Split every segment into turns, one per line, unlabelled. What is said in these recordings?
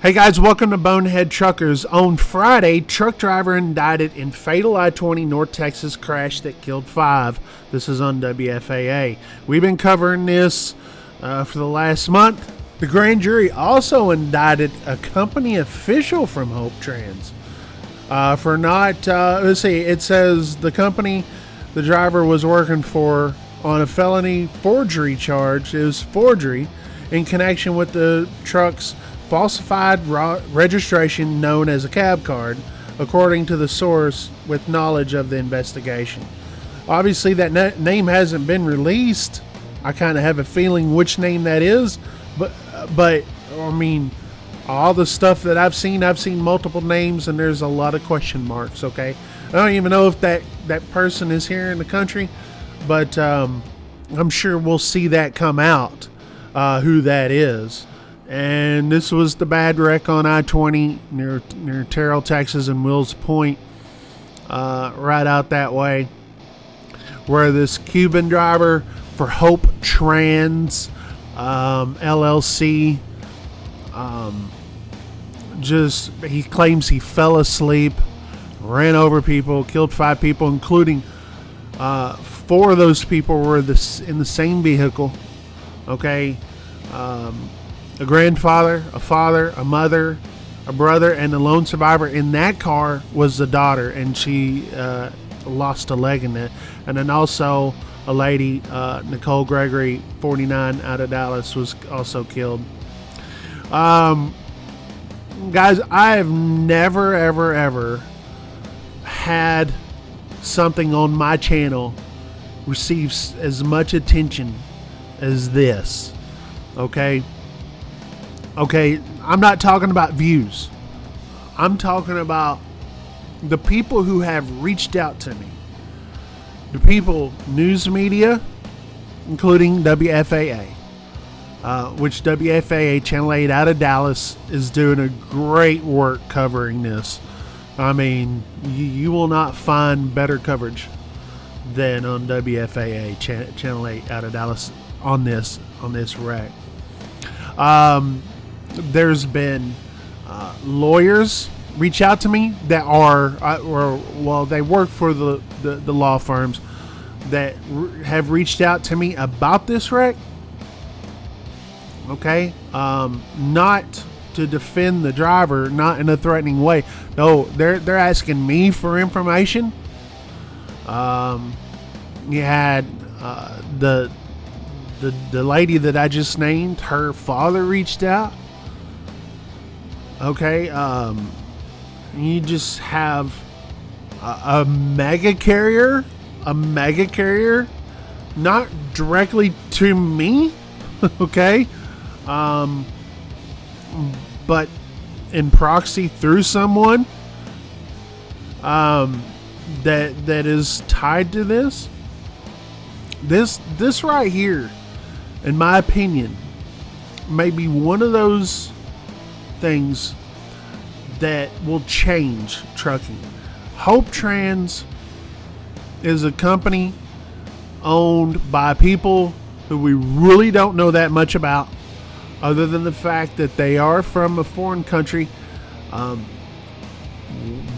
Hey guys, welcome to Bonehead Truckers. On Friday, truck driver indicted in fatal I-20 North Texas crash that killed 5. This is on WFAA. We've been covering this for the last month. The grand jury also indicted a company official from Hope Trans for not, let's see, it says the company the driver was working for on a felony forgery charge. It was forgery in connection with the truck's falsified registration known as a cab card, according to the source with knowledge of the investigation. Obviously, that name hasn't been released. I kind of have a feeling which name that is, but I mean, all the stuff that I've seen multiple names, and there's a lot of question marks. Okay, I don't even know if that person is here in the country, but I'm sure we'll see that come out, who that is. And this was the bad wreck on I-20 near Terrell, Texas, and Wills Point, right out that way, where this Cuban driver for Hope Trans LLC, he claims he fell asleep, ran over people, killed 5 people, including 4 of those people were in the same vehicle. Okay. A grandfather, a father, a mother, a brother, and the lone survivor in that car was the daughter, and she lost a leg in it. And then also a lady, Nicole Gregory, 49, out of Dallas, was also killed. Guys, I have never, ever had something on my channel receive as much attention as this. Okay, I'm not talking about views. I'm talking about the people who have reached out to me. The people, news media, including WFAA, which WFAA Channel 8 out of Dallas is doing a great work covering this. I mean, you will not find better coverage than on WFAA Channel 8 out of Dallas on this wreck. There's been lawyers reach out to me that they work for the law firms that have reached out to me about this wreck. Okay, not to defend the driver, not in a threatening way. No, they're asking me for information. You had the lady that I just named, her father reached out. Okay, you just have a mega carrier, not directly to me, okay, but in proxy through someone that is tied to this. This right here, in my opinion, may be one of those things that will change trucking. Hope Trans is a company owned by people who we really don't know that much about, other than the fact that they are from a foreign country.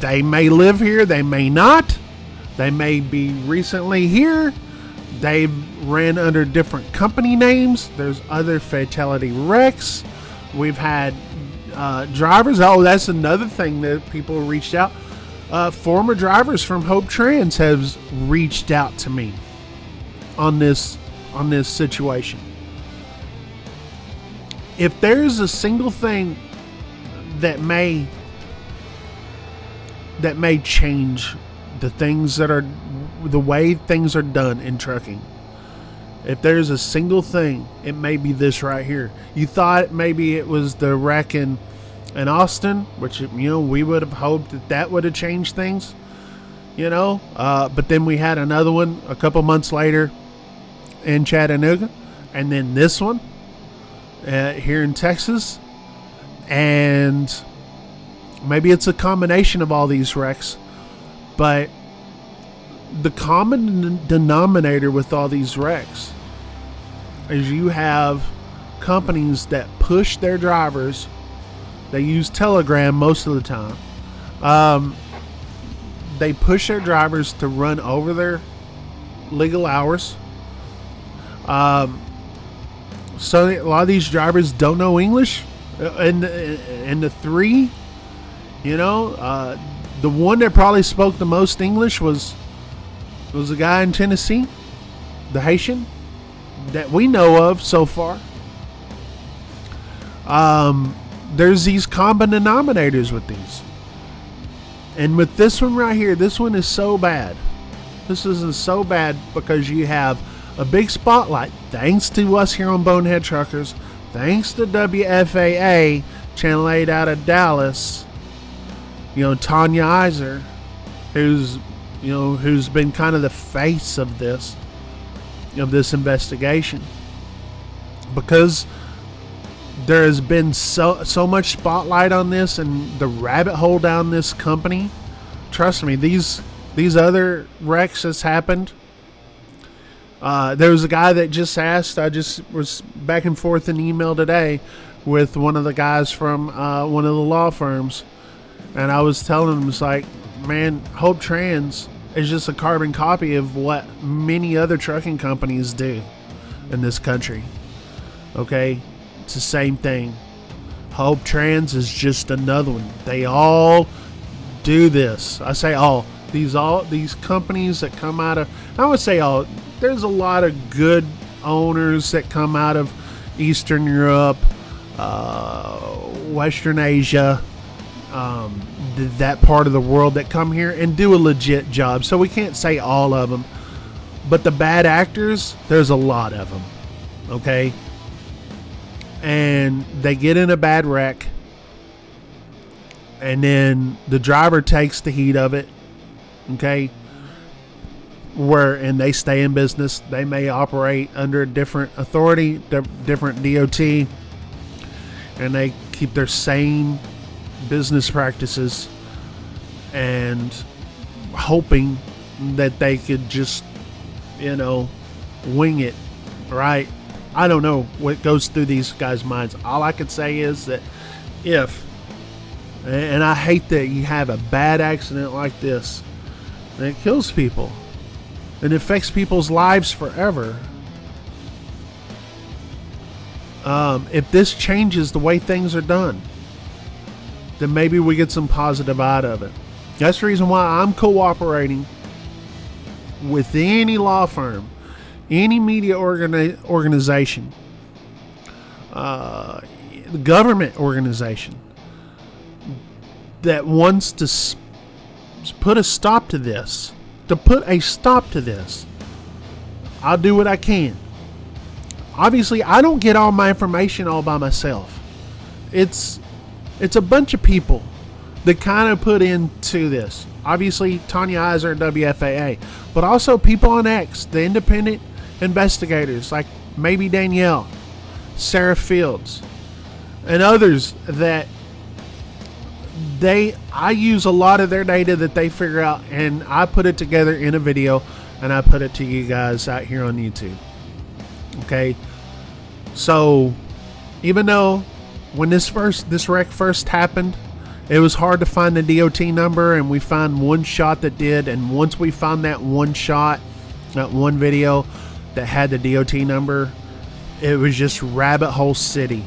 They may live here, they may not. They may be recently here. They ran under different company names. There's other fatality wrecks. We've had drivers. Oh, that's another thing that people reached out. Former drivers from Hope Trans have reached out to me on this situation. If there's a single thing that may change the way things are done in trucking, if there's a single thing, it may be this right here. You thought maybe it was the wreck in Austin, which, we would have hoped that would have changed things, but then we had another one a couple months later in Chattanooga, and then this one here in Texas, and maybe it's a combination of all these wrecks, but the common denominator with all these wrecks is you have companies that push their drivers They use Telegram most of the time. They push their drivers to run over their legal hours. So a lot of these drivers don't know English. And the three, the one that probably spoke the most English was a guy in Tennessee, the Haitian, that we know of so far. There's these common denominators with these. And with this one right here, this one is so bad. This is so bad because you have a big spotlight, thanks to us here on Bonehead Truckers, thanks to WFAA, Channel 8 out of Dallas, Tanya Iser, who's been kind of the face of this investigation. Because there has been so much spotlight on this and the rabbit hole down this company. Trust me, these other wrecks has happened. There was a guy that just asked. I just was back and forth in email today with one of the guys from one of the law firms, and I was telling him, it's like, man, Hope Trans is just a carbon copy of what many other trucking companies do in this country. Okay? It's the same thing. Hope Trans is just another one. They all do this. I say all. These companies that come out of, I would say all, there's a lot of good owners that come out of Eastern Europe, Western Asia, that part of the world that come here and do a legit job. So we can't say all of them. But the bad actors, there's a lot of them. Okay? And they get in a bad wreck, and then the driver takes the heat of it. Okay? And they stay in business. They may operate under a different authority, different DOT, and they keep their sane business practices and hoping that they could just, wing it, right? I don't know what goes through these guys' minds. All I could say is that and I hate that you have a bad accident like this, and it kills people. It affects people's lives forever. If this changes the way things are done, then maybe we get some positive out of it. That's the reason why I'm cooperating with any law firm, any media organization, government organization that wants to put a stop to this. I'll do what I can. Obviously, I don't get all my information all by myself. It's a bunch of people that kind of put into this. Obviously, Tanya Iser and WFAA, but also people on X, the independent investigators like maybe Danielle, Sarah Fields, and others that I use a lot of their data that they figure out, and I put it together in a video, and I put it to you guys out here on YouTube. Okay, so even though when this wreck first happened, it was hard to find the DOT number, and we found one shot that did, and once we found that one shot, that one video that had the DOT number, it was just rabbit hole city.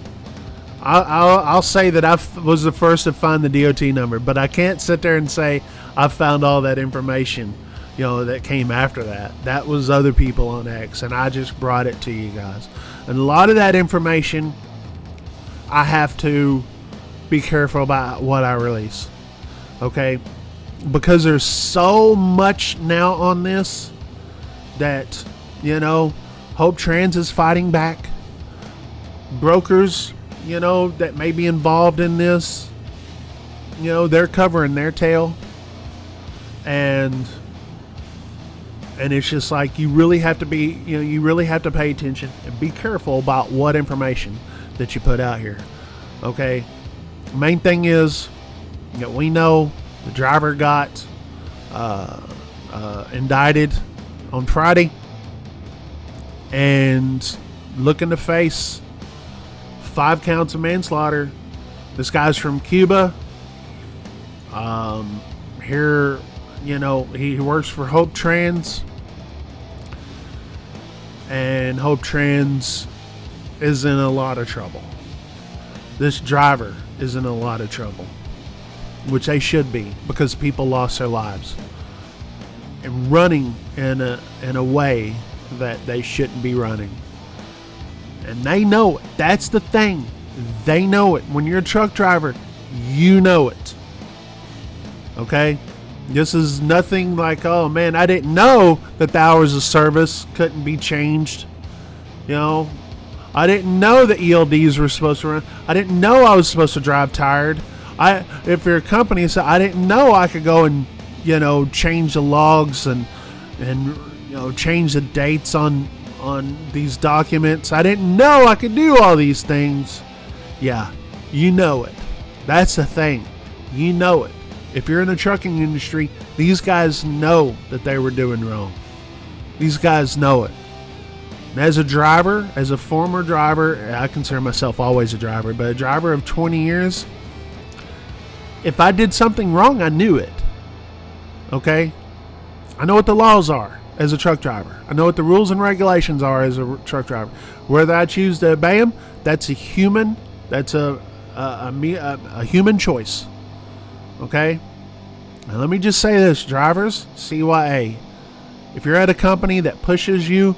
I'll say that I was the first to find the DOT number, but I can't sit there and say I found all that information, that came after that. That was other people on X, and I just brought it to you guys. And a lot of that information, I have to be careful about what I release, okay? Because there's so much now on this that, Hope Trans is fighting back. Brokers, that may be involved in this, they're covering their tail, and it's just like you really have to be, you really have to pay attention and be careful about what information that you put out here. Okay, main thing is that we know the driver got indicted on Friday and looking to face 5 counts of manslaughter This guy's from Cuba. Here, he works for Hope Trans. And Hope Trans is in a lot of trouble. This driver is in a lot of trouble, which they should be, because people lost their lives and running in a way that they shouldn't be running. And they know it. That's the thing. They know it. When you're a truck driver, you know it. Okay? This is nothing like, oh man, I didn't know that the hours of service couldn't be changed. I didn't know that ELDs were supposed to run. I didn't know I was supposed to drive tired. If you're a company, so I didn't know I could go and, change the logs and change the dates on these documents. I didn't know I could do all these things. Yeah, you know it. That's the thing. You know it. If you're in the trucking industry, these guys know that they were doing wrong. These guys know it. And as a driver, as a former driver, I consider myself always a driver, but a driver of 20 years, if I did something wrong, I knew it. Okay? I know what the laws are as a truck driver. I know what the rules and regulations are as a truck driver. Whether I choose to obey them, that's a human human choice. Okay? Now let me just say this, drivers, CYA. If you're at a company that pushes you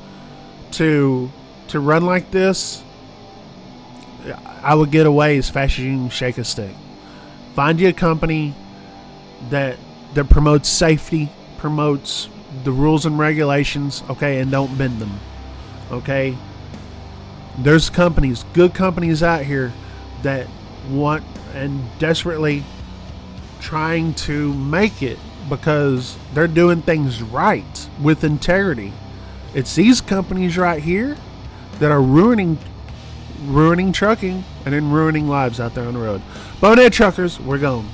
to run like this, I would get away as fast as you can shake a stick. Find you a company that promotes safety, promotes the rules and regulations, okay, and don't bend them. Okay? There's companies, good companies out here that want and desperately trying to make it because they're doing things right with integrity. It's these companies right here that are ruining trucking and then ruining lives out there on the road. Bonehead Truckers, we're gone.